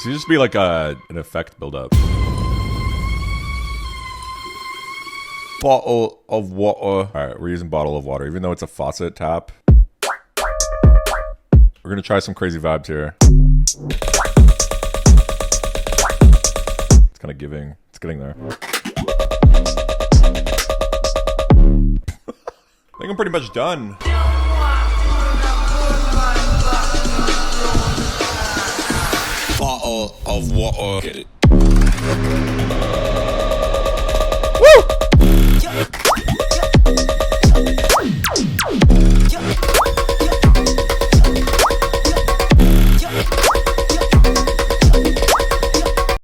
seems to just be like an effect buildup. Bottle of water. All right, we're using bottle of water, even though it's a faucet tap. We're gonna try some crazy vibes here. It's kind of giving. It's getting there. I think I'm pretty much done. Bottle of water. Get it.